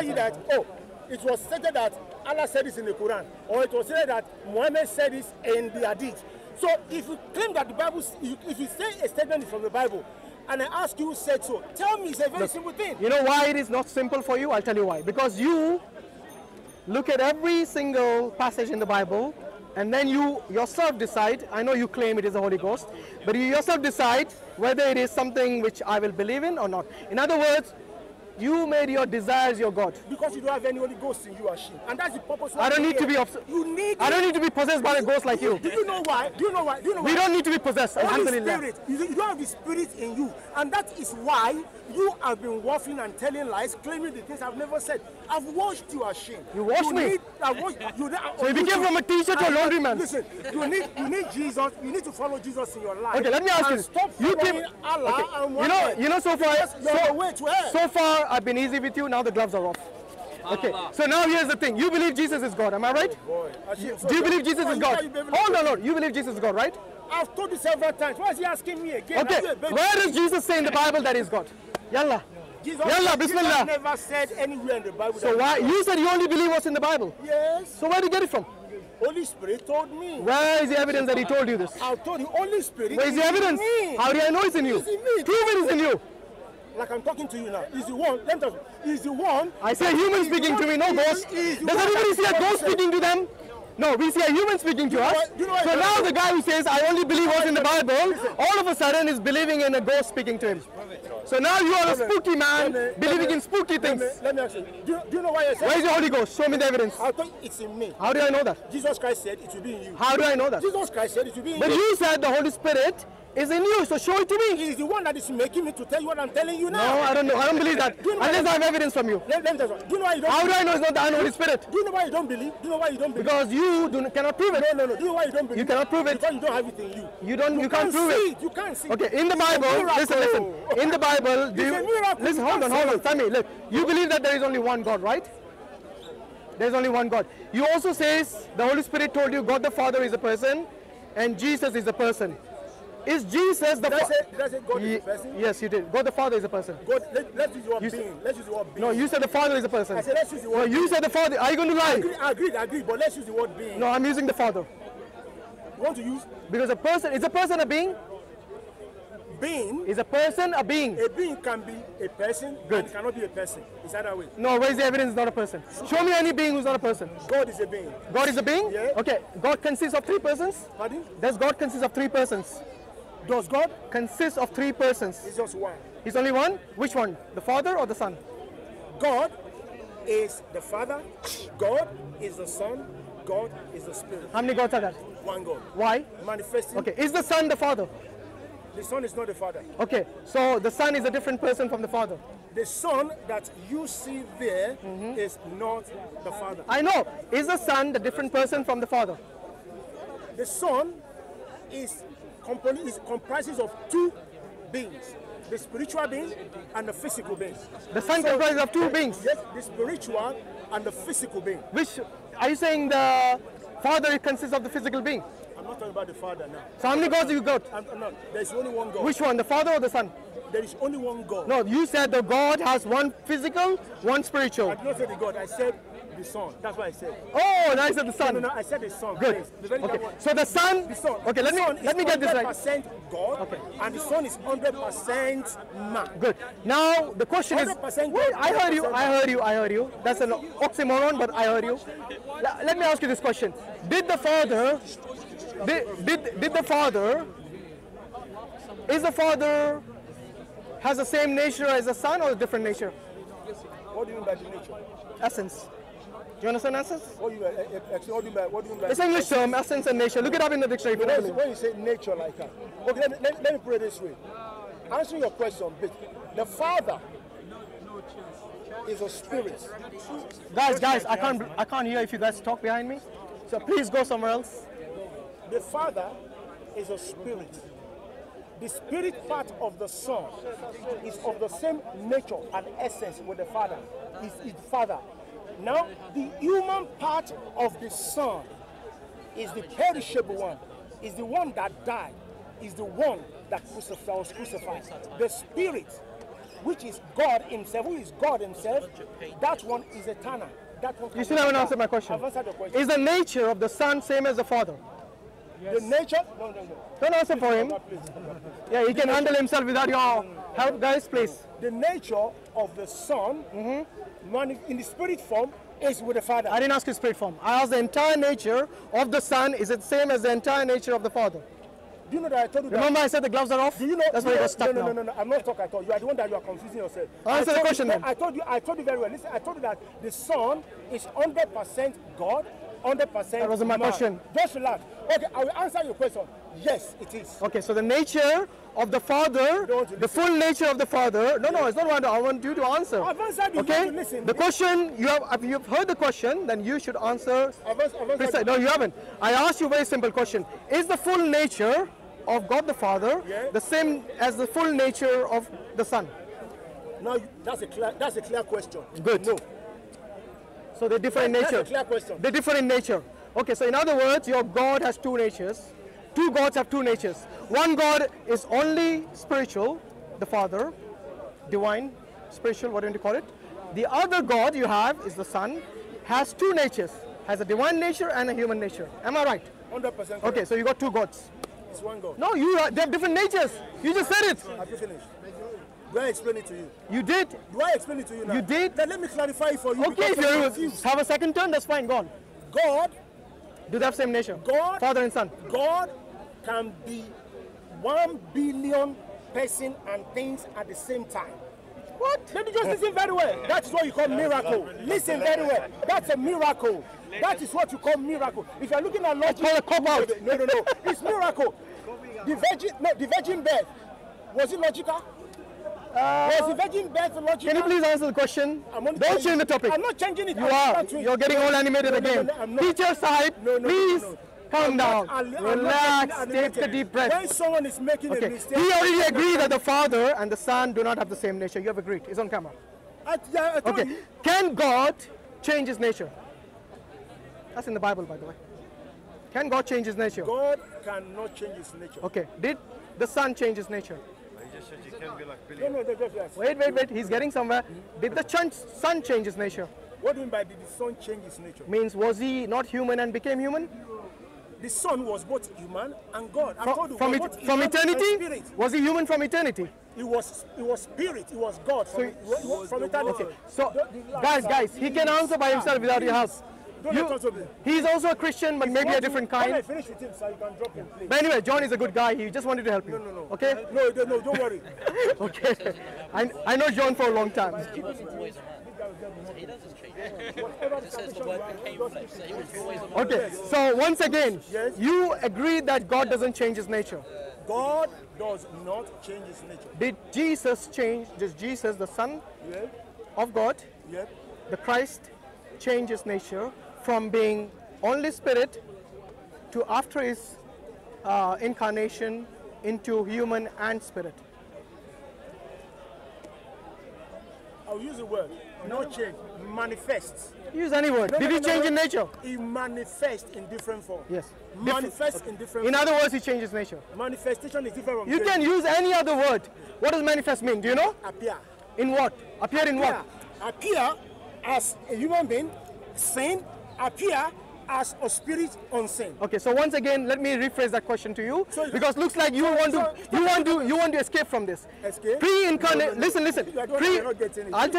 tell you that, oh, it was stated that Allah said this in the Quran, or it was said that Muhammad said this in the Hadith. So if you claim that the Bible, if you say a statement is from the Bible, and I ask you who said so, tell me. It's a very simple thing. You know why it is not simple for you? I'll tell you why. Because you look at every single passage in the Bible, and then you yourself decide. I know you claim it is the Holy Ghost, but you yourself decide whether it is something which I will believe in or not. In other words, you made your desires your God. Because you don't have any Holy Ghost in you, Hashim. And that's the purpose. I don't need to be I don't need to be possessed by a ghost like you. Do you know why? Do you know why? We don't need to be possessed. Holy Spirit. You don't have the Spirit in you. And that is why you have been waffling and telling lies, claiming the things I've never said. I've watched you, Hashim. You watched me? So you became from a teacher to a laundryman. Listen, you need Jesus. You need to follow Jesus in your life. Okay, let me ask you. Stop following Allah and you know, so far I've been easy with you. Now the gloves are off. Okay, so now here's the thing. You believe Jesus is God, am I right? Do you believe Jesus is God? Hold on, you believe Jesus is God, right? I've told you several times. Why is he asking me again? Okay, where does Jesus say in the Bible that he's God? Yalla. Yalla, Bismillah. Jesus never said anywhere in the Bible. So why? You said you only believe what's in the Bible. Yes. So where did you get it from? Holy Spirit told me. Where is the evidence that he told you this? I told you, Holy Spirit. Where is the evidence? Me. How do I know it's in you? It's in me. Prove it is in you. Like I'm talking to you now. He's the one. Let me tell you. He's the one. I see a human speaking to me, no ghost. Does anybody see a ghost speaking to them? No, we see a human speaking to us. So now the guy who says, I only believe what's in the Bible, all of a sudden is believing in a ghost speaking to him. So now you are a spooky man, believing in spooky things. Let me ask you. Do you know why you're saying? Where is the Holy Ghost? Show me the evidence. I thought it's in me. How do I know that? Jesus Christ said it will be in you. How do I know that? Jesus Christ said it will be in you. But you said the Holy Spirit is in you, so show it to me. He's the one that is making me to tell you what I'm telling you now. No, I don't know. I don't believe that. Unless I have evidence from you. Let me tell you. Do you know why you don't? How do I know it's not the Holy Spirit? Do you know why you don't believe? Do you know why you don't believe? Because you cannot prove it. No. Do you know why you don't believe? You cannot prove it. Because you don't have it in you. You can't prove it. You can't see it. Okay, in the Bible, listen. In the Bible, listen, hold on. Tell me, look. You believe that there is only one God, right? There's only one God. You also says the Holy Spirit told you God the Father is a person and Jesus is a person. Is Jesus the Father? Did I say God is a person? Yes, you did. God the Father is a person. God, let's use the word being. Let's use the word being. No, you said the Father is a person. I said let's use the word being. You said the Father. Are you going to lie? I agree, but let's use the word being. No, I'm using the Father. You want to use? Because a person, is a person a being? Being? Is a person a being? A being can be a person. Good. And it cannot be a person. Is that way? No, where's the evidence it's not a person? Show me any being who's not a person. God is a being. God is a being? Yeah. Okay, God consists of 3 persons? Pardon? Does God consist of 3 persons? Does God consist of 3 persons? It's just one. He's only one? Which one? The Father or the Son? God is the Father, God is the Son, God is the Spirit. How many gods are that? One God. Why? Manifesting. Okay, is the Son the Father? The Son is not the Father. Okay, so the Son is a different person from the Father. The Son that you see there is not the Father. I know. Is the Son the different person from the Father? The Son comprises of 2 beings. The spiritual being and the physical being. The Son comprises of 2 beings? Yes, the spiritual and the physical being. Which, are you saying the Father consists of the physical being? I'm not talking about the Father now. So how many gods do you got? No, there's only one God. Which one, the Father or the Son? There is only one God. No, you said the God has one physical, one spiritual. I did not say the God, I said the Son. That's what I said. Oh, now I said the Son. No, I said the Son. Good. Okay. So the Son. The Son. Okay, let me get this right. 100% God. Okay. And the Son is 100% man. Good. Now the question is. Wait, I heard you. That's an oxymoron, but I heard you. Let me ask you this question: Did the Father? Did the Father? Is the Father has the same nature as the Son or a different nature? What do you mean by the nature? Essence. Do you understand essence? What do you mean by it's English term, essence and nature. Look it up in the dictionary. When you say nature like that. Okay, let me put it this way. Answering your question, the Father is a spirit. Guys, I can't hear if you guys talk behind me. So please go somewhere else. The Father is a spirit. The spirit part of the Son is of the same nature and essence with the Father. Is his Father. Now, the human part of the Son is the perishable one, is the one that died, is the one that was crucified. The Spirit which is God himself, who is God himself, that one is eternal. That one You still haven't answered my question. I've answered the question. Is the nature of the Son same as the Father? The nature? No. Don't answer for him. Please. Yeah, he can handle himself without your help, guys, please. The nature of the Son, in the spirit form, is with the Father. I didn't ask you spirit form. I asked the entire nature of the Son. Is it same as the entire nature of the Father? Do you know that I told you Remember I said the gloves are off? Do you know? That's why you got stuck now. No. I'm not talking at all. You are the one that you are confusing yourself. Answer the question then. I told you very well. Listen, I told you that the Son is 100% God, 100% That wasn't my man. question. Just relax. Okay, I will answer your question. Yes, it is. Okay, so the nature of the Father, the full nature of the Father. No, it's not what I want you to answer. I've answered you. Okay, You listen. the question if you've heard the question, then you should answer. I've No, you haven't. I asked you a very simple question. Is the full nature of God the Father the same as the full nature of the Son? Now that's a clear question. Good. No. So they differ in nature. That's a clear question. They differ in nature. Okay, so in other words, your God has two natures. Two gods have two natures. One God is only spiritual, the Father, divine, spiritual, what do you call it? The other God you have is the Son, has two natures, has a divine nature and a human nature. Am I right? 100%. Okay, so you got two gods. It's one God. No, they have different natures. You just said it. Have you finished? Do I explain it to you? You did. Do I explain it to you now? You did. Then let me clarify it for you. Okay, if you have a second turn, that's fine. Go on. God, Do they have same nature? God, Father and Son. God can be 1 billion person and things at the same time. What? Let me just listen very well. That is what you call miracle. Listen very well. That's a miracle. That is what you call miracle. If you are looking at logic, call a cop out. No. It's miracle. The virgin birth, was it logical? Was the virgin birth logical? Can you please answer the question? Don't change the topic. I'm not changing it. You are. You're getting all animated again. I'm not. Teacher side, please calm down. Relax. Take a deep breath. When someone is making a mistake, We already agreed that the Father and the Son do not have the same nature. You have agreed. It's on camera. I told Okay. you. Can God change his nature? That's in the Bible, by the way. Can God change his nature? God cannot change his nature. Okay. Did the Son change his nature? You just said you can be like Billy. No, yes. Wait. He's getting somewhere. Did the Son change his nature? What do you mean by did the Son change his nature? Means was he not human and became human? The Son was both human and God. I told you, From was both human and eternity? spirit. Was he human from eternity? He was spirit. He was God from eternity. So, guys, he can answer by himself without your help. He's also a Christian, but maybe a different When I kind. finish with him, so you can drop him, please. But anyway, John is a good guy. He just wanted to help you. No. Okay? No, don't worry. Okay. I know John for a long time. He doesn't change. It says the word became flesh. So he was always a Okay. So once again, Yes. you agree that God doesn't change his nature. God does not change his nature. Did Jesus change? Did Jesus, the Son Yeah, of God, yeah. the Christ, change his nature from being only spirit to after his incarnation into human and spirit? I'll use the word. Not change. Manifests. Use any word. Did he change in nature? He manifests in different form. Yes. Manifests in different In form. other words, he changed his nature. Manifestation is different from You can use any other word. What does manifest mean? Do you know? appear. In what? Appear in what? Appear as a human being, sin, appear as a spirit unseen. Okay, so once again, let me rephrase that question to you, So- because looks like you want to escape from this. Escape? Pre-incarnate. Listen. You're not getting it. I'll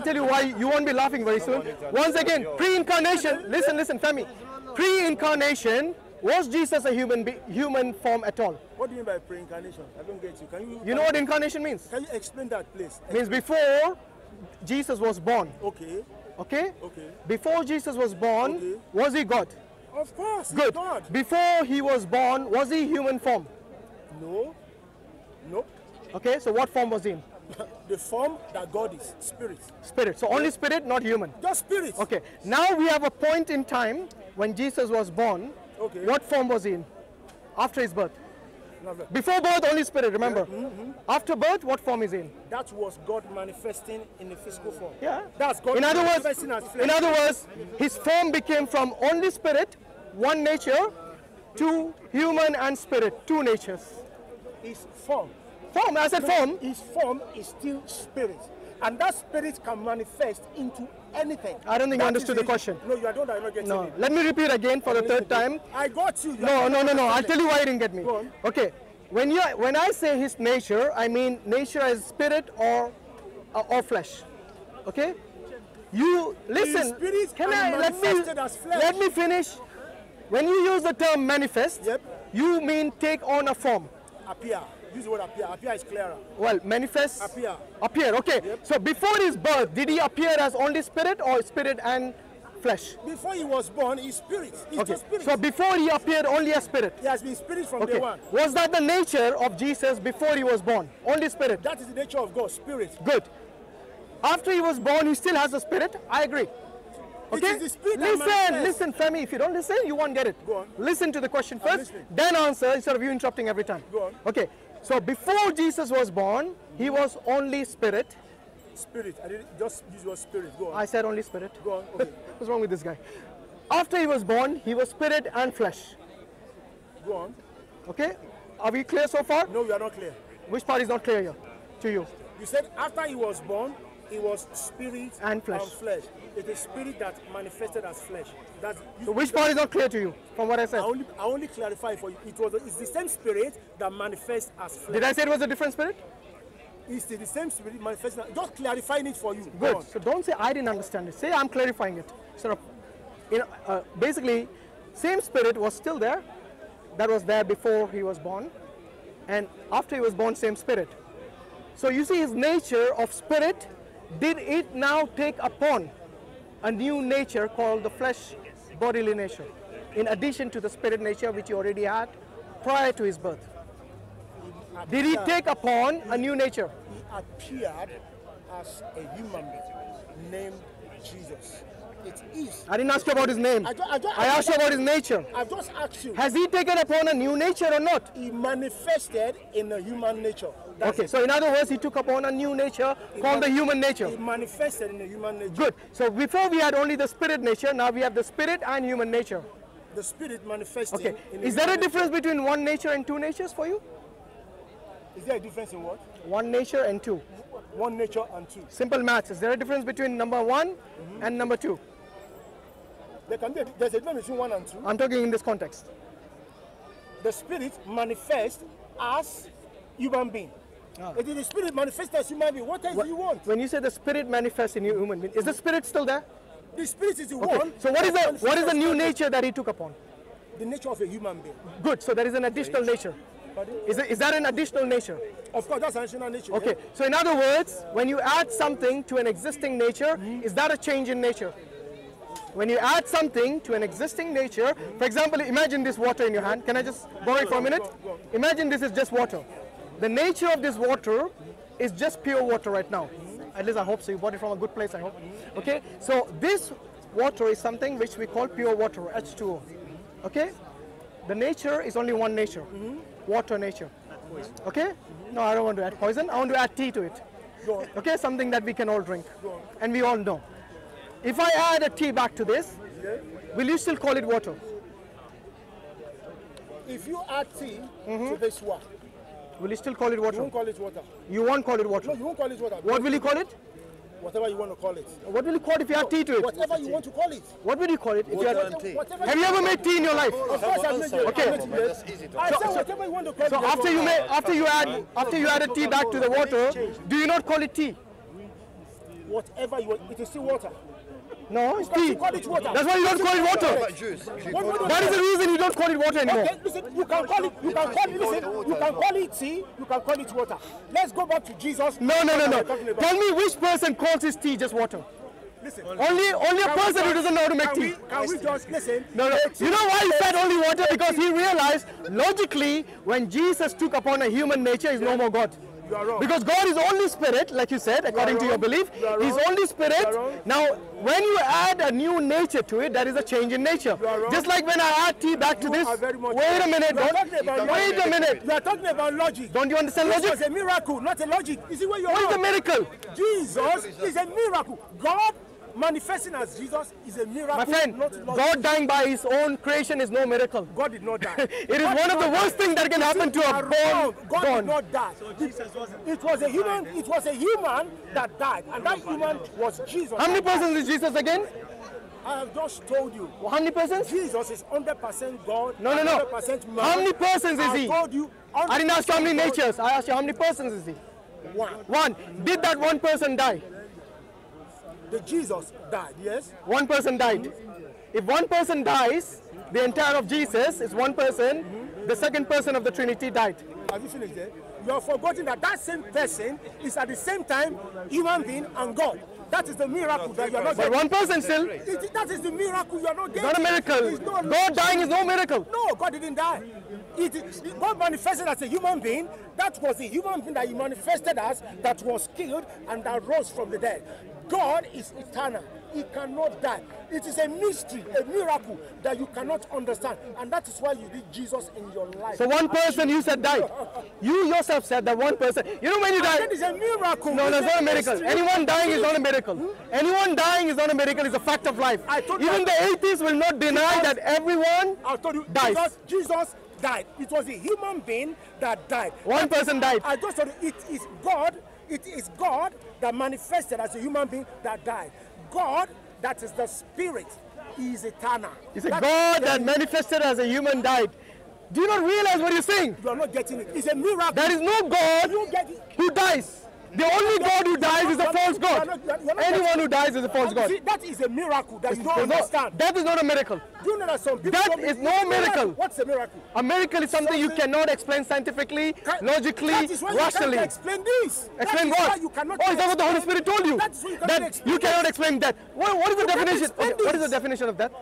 tell you why you won't be laughing very soon. Once again, pre-incarnation. Listen, Femi. Pre-incarnation, was Jesus a human form at all? What do you mean by pre-incarnation? I don't get you. Can You know what incarnation means? Can you explain that, please? Means before Jesus was born. Okay. Okay? Okay. Before Jesus was born, Okay. was he God? Of course. Good. He's God. Before he was born, was he human form? No. Nope. Okay, so what form was he in? The form that God is, spirit. Spirit. So only spirit, not human. Just spirit. Okay, now we have a point in time when Jesus was born. Okay. What form was he in? After his birth. Lovely. Before birth, only spirit, remember. After birth, what form is he in? That was God manifesting in the physical form. Yeah. That's God In other manifesting as words, flesh. his form became from only spirit, one nature, to human and spirit, two natures. His form Form, I said form. His form is still spirit. And that spirit can manifest into anything. I don't think you understood the question. No, you don't. I'm not getting No, it. let me repeat again for the third time. I got you. No. I'll tell you why you didn't get me. Go on. Okay, when I say his nature, I mean nature as spirit or flesh. Okay, you listen. spirit Can and I manifested as flesh. let me finish? When you use the term manifest, Yep. you mean take on a form. Appear. Use the word appear. Appear is clearer. Well, manifest. Appear. Appear. Okay. Yep. So before his birth, did he appear as only spirit or spirit and flesh? Before he was born, he's spirit. He's Okay. just spirit. So before he appeared only as spirit. He has been spirit from Okay. day one. Was that the nature of Jesus before he was born? Only spirit. That is the nature of God, spirit. Good. After he was born, he still has a spirit. I agree. It Okay. is the spirit that Listen, manifests. Femi. If you don't listen, you won't get it. Go on. Listen to the question I'm first, listening. then answer instead of you interrupting every time. Go on. Okay. So before Jesus was born, he was only spirit. Spirit. I didn't just use your spirit. Go on. I said only spirit. Go on. Okay. What's wrong with this guy? After he was born, he was spirit and flesh. Go on. Okay? Are we clear so far? No, you are not clear. Which part is not clear here to you? You said after he was born, he was spirit And flesh. It is spirit that manifested as flesh. That's So which part is not clear to you from what I said? I only clarify for you. It's the same spirit that manifests as flesh. Did I say it was a different spirit? It's the same spirit manifesting. Just clarifying it for you. Go Good. on. So don't say I didn't understand it. Say I'm clarifying it. Sort of, basically, same spirit was still there. That was there before he was born, and after he was born, same spirit. So you see, his nature of spirit, did it now take upon a new nature called the flesh bodily nature, in addition to the spirit nature which he already had prior to his birth? Did he take upon a new nature? He appeared as a human being named Jesus. It is. I didn't ask you about his name. I asked you about his nature. I've just asked you. Has he taken upon a new nature or not? He manifested in a human nature. That's Okay, it. so in other words, he took upon a new nature called the human nature. He manifested in a human nature. Good. So before we had only the spirit nature, now we have the spirit and human nature. The spirit manifesting. Okay. In Is there a human difference between one nature and two natures for you? nature. Is there a difference in what? One nature and two. One nature and two. Simple maths. Is there a difference between number one and number two? There's a difference between one and two. I'm talking in this context. The spirit manifests as human being. It is the spirit manifests as human being. What else do you want? When you say the spirit manifests in you, human being, is the spirit still there? The spirit is the Okay. one. So what is that the new manifests nature that he took upon? the nature of a human being. Good. So there is an additional nature. Pardon? Is that an additional nature? Of course, that's an additional nature. Okay, so in other words, when you add something to an existing nature, is that a change in nature? When you add something to an existing nature, for example, imagine this water in your hand. Can I just borrow it for a minute? Imagine this is just water. The nature of this water is just pure water right now. At least I hope so. You bought it from a good place, I hope. Okay, so this water is something which we call pure water, H2O. Okay, the nature is only one nature, water nature. Okay, no, I don't want to add poison. I want to add tea to it. Okay, something that we can all drink and we all know. If I add a tea back to this, will you still call it water? If you add tea to this one, Will you still call it you water? won't call it water. You won't call it No, water. you won't call it water. What will you call it? Whatever you want to call it. What will you call it if you add tea to it? Whatever you want to call it. What will you call it if you Water add? and tea. Whatever Have you ever made tea in your life? Of course, I've made it. Okay. I've made it. That's easy to I said whatever you want to call it. So after you add a tea back to the water, do you not call it tea? Whatever you want, it is still water. No, it's You tea. call it water. That's why you don't call it water. But juice. That is the reason you don't call it water anymore. Okay, listen, you can call it tea, you can call it water. Let's go back to Jesus. No. We're talking about. Tell me which person calls his tea just water. Listen. Only a person who doesn't know how to make tea. Can we just listen? No. You know why he said only water? Because he realized logically when Jesus took upon a human nature, he's no more God. You are wrong. Because God is only spirit, like you said, according to your belief. You are He's wrong. only spirit. You are wrong. Now, when you add a new nature to it, that is a change in nature. are wrong. Just like when I add tea back to You this. are very much Wait a wrong. minute. You are talking about Wait a logic. minute. You are talking about logic. Don't you understand This logic? was a miracle, not a logic. You see where you are? What is the miracle? Jesus is a miracle. God manifesting as Jesus is a miracle. My friend, not God dying by his own creation is no miracle. God did not die. It is one of the worst things that can happen to a God born. did not die. It was a human. It was a human that died, and that human was Jesus. How many persons is Jesus again? I have just told you. How many persons? Jesus is 100% God. No. 100% man. How many persons is he? I told you. I didn't ask you how many natures. I asked you how many persons is he? One. Did that one person die? The Jesus died, yes? One person died. If one person dies, the entire of Jesus is one person. The second person of the Trinity died. Have you finished there? You have forgotten that that same person is at the same time human being and God. That is the miracle that you are not But getting. one person still. That is the miracle you are not getting. It's not a miracle. God dying is no miracle. No, God didn't die. God manifested as a human being. That was the human being that he manifested as, that was killed and that rose from the dead. God is eternal. He cannot die. It is a mystery, a miracle that you cannot understand. And that is why you need Jesus in your life. So one person you said died. You yourself said that one person. You know when you die. That is a miracle. No, it's not a miracle. Anyone dying is not a miracle. Anyone dying is not a miracle. It's a fact of life. Even the atheists will not deny that everyone dies. Jesus died. It was a human being that died. One person died. I just told you, it is God. It is God that manifested as a human being that died. God, that is the spirit, he is eternal. It's a God that manifested as a human died. Do you not realize what you're saying? You are not getting it. It's a miracle. There is no God who dies. The only God who dies is a false God. Anyone who dies is a false God. See, that is a miracle that you don't understand. That is not a miracle. Do you know that some people... That is no miracle. What's a miracle? A miracle is something you cannot explain scientifically, logically, rationally. You explain this. Explain what? Oh, is that what the Holy Spirit told you? That you cannot explain that. What is the definition? Okay, what is the definition of that?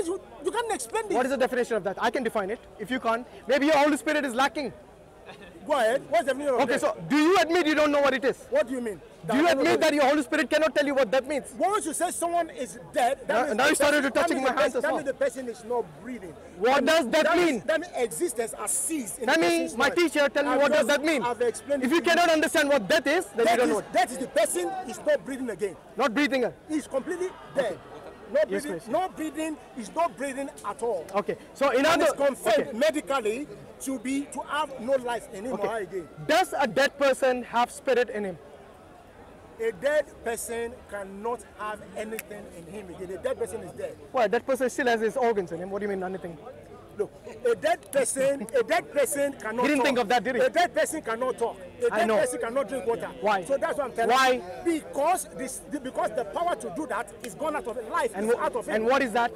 You can't explain this. What is the definition of that? I can define it. If you can't, maybe your Holy Spirit is lacking. Go ahead. What's the meaning of that? Okay, so do you admit you don't know what it is? What do you mean? Do you admit that your Holy Spirit cannot tell you what that means? Once you say someone is dead, now you started touching my hands as well. That means the person is not breathing. What does that mean? That means existence has ceased. That means my teacher tell me what does that mean? If you cannot understand what death is, then you don't know it. That is the person is not breathing again. Not breathing. He's completely dead. No breathing, yes, no breathing, is not breathing at all. Okay, so in other, it's confirmed medically to have no life in him or again. Does a dead person have spirit in him? A dead person cannot have anything in him again. A dead person is dead. Well, a dead person still has his organs in him. What do you mean anything? Look, a dead person cannot talk. He didn't think of that, did he? A dead person cannot talk. A dead person cannot drink water. Why? So that's what I'm telling you. Why? Because the power to do that is gone out of life. And out of him. And what is that?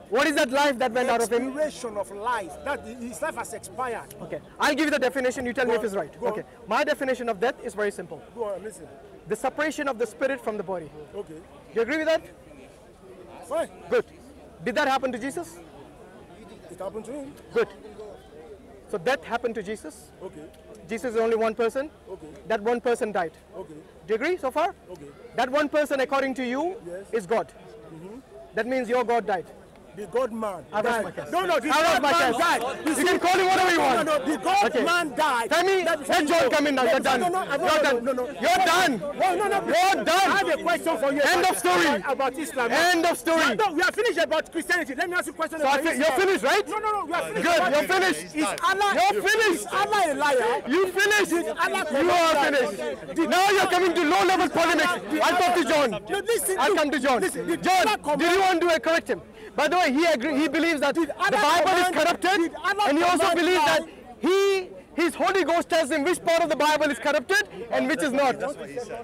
What is that life that went out of him? Expiration of life. That his life has expired. Okay. I'll give you the definition. You tell me if it's right. Okay. My definition of death is very simple. Go on, listen. The separation of the spirit from the body. Okay. Do you agree with that? Fine. Good. Did that happen to Jesus? It happened to him. Good. So death happened to Jesus. Okay. Jesus is only one person. Okay. That one person died. Okay. Do you agree so far? Okay. That one person, according to you, is God. That means your God died. The God man. No, the God man died. You can call him whatever you want. No, the God man died. Tell me, let John come in now. You're done. You're done. You're done. You're done. I have a question for you. End of story. About Islam. End of story. No, we are finished about Christianity. Let me ask you a question about Islam. You're finished, right? No, we are finished. Good, you're finished. Is Allah? You're finished. Is Allah a liar? You finished. You are finished. Now you're coming to low-level polemics. I'll talk to John. I'll come to John. John, do you want to correct him? By the way, he believes that the Bible is corrupted, and he also believes that his Holy Ghost tells him which part of the Bible is corrupted and which is not.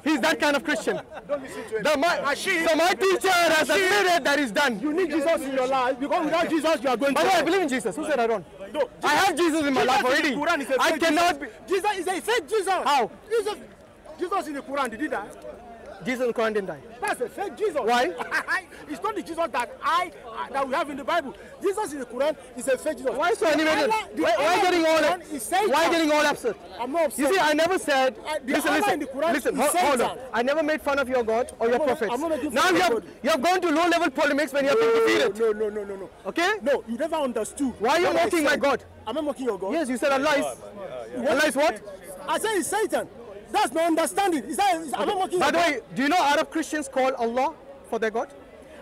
He's that kind of Christian. Don't listen to him. So my teacher has admitted that he's done. You need Jesus in your life, because without Jesus you are going to... By the way, I believe in Jesus. Who said I don't? No, I have Jesus in my life already. I cannot be... Jesus is a fake Jesus. How? Jesus in the Quran, did he die? Jesus in the Quran didn't die. That's a fake Jesus. Why? It's not the Jesus that we have in the Bible. Jesus in the Quran is a fake Jesus. Why so animated? Why getting all upset? I'm not upset. You see, I never said. Listen. Hold on. I never made fun of your God or your prophets. Now you have gone to low-level polemics when you have been defeated. No. Okay? No, you never understood. Why are you mocking my God? Am I mocking your God? Yes, you said Allah is. Allah is what? I said it's Satan. That's my understanding. Am I mocking By the way, do you know Arab Christians call Allah for their God.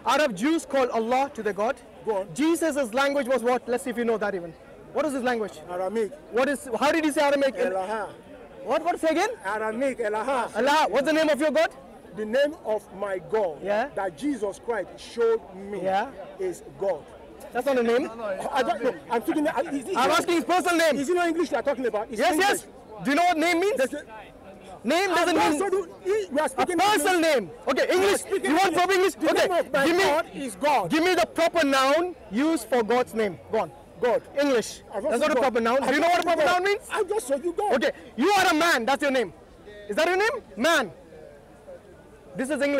Arab Jews call Allah to their God. Go on. Jesus' language was what? Let's see if you know that even. What is his language? Aramaic. How did he say Aramaic? Elaha. What say again? Aramaic. Elaha. Allah. What's the name of your God? The name of my God that Jesus Christ showed me is God. That's not a name. I don't know. I'm thinking. I'm asking his personal name. Is it not English you're talking about? It's Yes, English. yes. Do you know what name means? Name doesn't mean we are speaking a personal name. Okay, English. You want proper English? The name of my God is God. Give me the proper noun used for God's name. Go on. God. English. That's not a proper noun. Do you know what a proper noun means? I just said you God. Okay, you are a man. That's your name. Is that your name? Man. This is English.